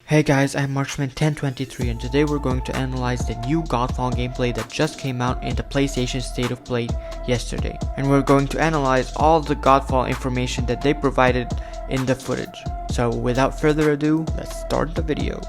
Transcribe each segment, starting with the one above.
Hey guys, I'm Marksman1023 and today we're going to analyze the new Godfall gameplay that just came out in the PlayStation State of Play yesterday. And we're going to analyze all the Godfall information that they provided in the footage. So without further ado, let's start the video.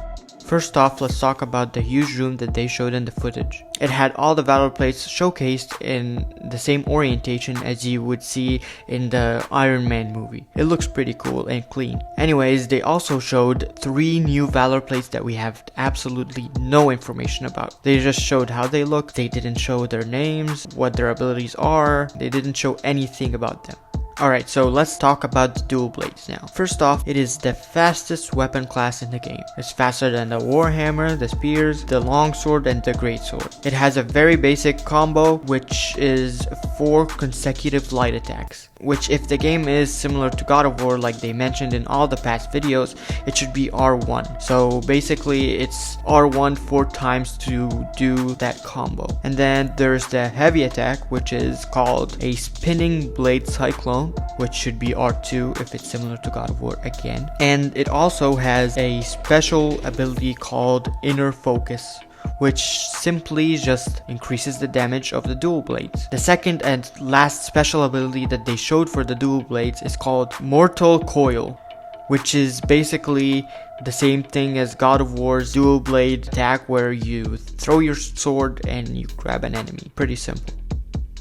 First off, let's talk about the huge room that they showed in the footage. It had all the Valor plates showcased in the same orientation as you would see in the Iron Man movie. It looks pretty cool and clean. Anyways, they also showed 3 new Valor plates that we have absolutely no information about. They just showed how they look, they didn't show their names, what their abilities are, they didn't show anything about them. Alright, so let's talk about the dual blades now. First off, it is the fastest weapon class in the game. It's faster than the warhammer, the spears, the longsword, and the greatsword. It has a very basic combo, which is 4 consecutive light attacks. Which, if the game is similar to God of War like they mentioned in all the past videos, it should be R1. So basically it's R1 4 times to do that combo. And then there's the heavy attack, which is called a spinning blade cyclone, which should be R2 if it's similar to God of War again. And it also has a special ability called Inner Focus, which simply just increases the damage of the dual blades. The second and last special ability that they showed for the dual blades is called Mortal Coil, which is basically the same thing as God of War's dual blade attack, where you throw your sword and you grab an enemy. Pretty simple.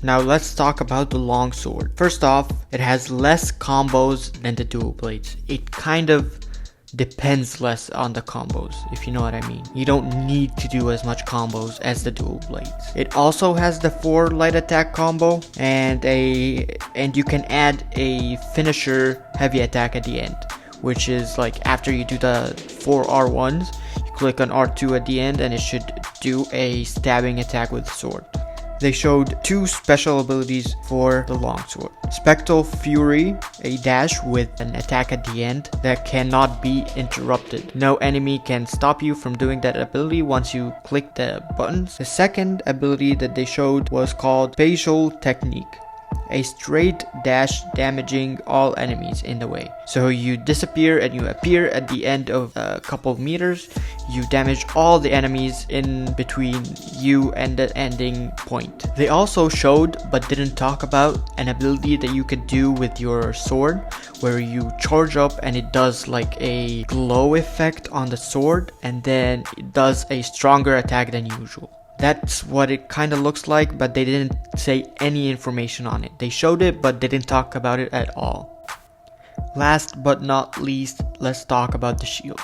Now let's talk about the longsword. First off, it has less combos than the dual blades. It kind of depends less on the combos, if you know what I mean. You don't need to do as much combos as the dual blades. It also has the 4 light attack combo and you can add a finisher heavy attack at the end, which is like after you do the 4 R1s, you click on R2 at the end and it should do a stabbing attack with the sword. They showed 2 special abilities for the longsword. Spectral Fury, a dash with an attack at the end that cannot be interrupted. No enemy can stop you from doing that ability once you click the buttons. The second ability that they showed was called Spatial Technique, a straight dash damaging all enemies in the way. So you disappear and you appear at the end of a couple of meters. You damage all the enemies in between you and the ending point. They also showed, but didn't talk about, an ability that you could do with your sword, where you charge up and it does like a glow effect on the sword, and then it does a stronger attack than usual. That's what it kind of looks like, but they didn't say any information on it. They showed it, but they didn't talk about it at all. Last but not least, let's talk about the shield.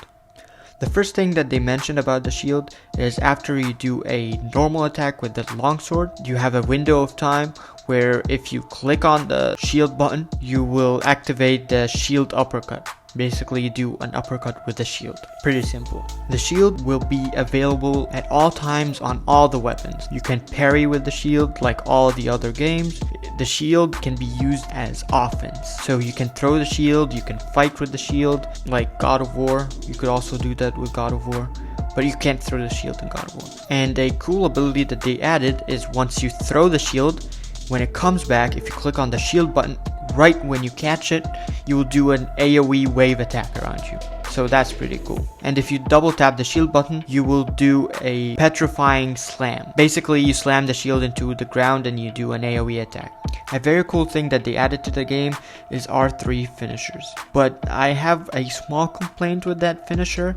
The first thing that they mentioned about the shield is after you do a normal attack with the longsword, you have a window of time where if you click on the shield button, you will activate the shield uppercut. Basically, you do an uppercut with the shield. Pretty simple. The shield will be available at all times on all the weapons. You can parry with the shield like all the other games. The shield can be used as offense. So you can throw the shield, you can fight with the shield like God of War. You could also do that with God of War, but you can't throw the shield in God of War. And a cool ability that they added is once you throw the shield, when it comes back, if you click on the shield button, right when you catch it, you will do an AoE wave attack around you. So that's pretty cool. And if you double tap the shield button, you will do a petrifying slam. Basically, you slam the shield into the ground and you do an AoE attack. A very cool thing that they added to the game is R3 finishers. But I have a small complaint with that finisher.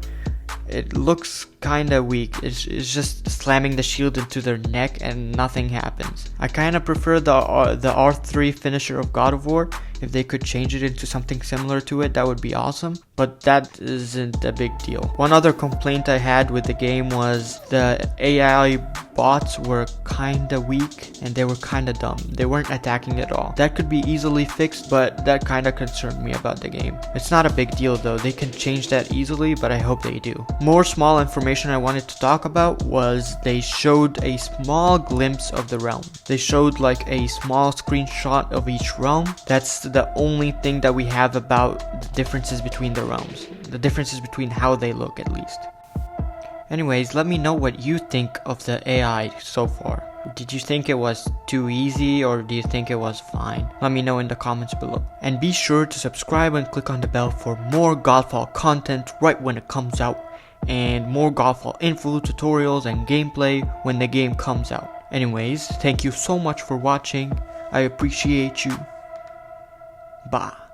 It looks kinda weak. It's just slamming the shield into their neck and nothing happens. I kinda prefer the R3 finisher of God of War. If they could change it into something similar to it, that would be awesome. But that isn't a big deal. One other complaint I had with the game was the AI bots were kinda weak and they were kinda dumb. They weren't attacking at all. That could be easily fixed, but that kinda concerned me about the game. It's not a big deal though. They can change that easily, but I hope they do. More small information I wanted to talk about was they showed a small glimpse of the realm. They showed like a small screenshot of each realm. That's the only thing that we have about the differences between the realms. The differences between how they look, at least. Anyways, let me know what you think of the AI so far. Did you think it was too easy or do you think it was fine? Let me know in the comments below. And be sure to subscribe and click on the bell for more Godfall content right when it comes out. and more Godfall info, tutorials, and gameplay when the game comes out. Anyways, thank you so much for watching. I appreciate you. Bye.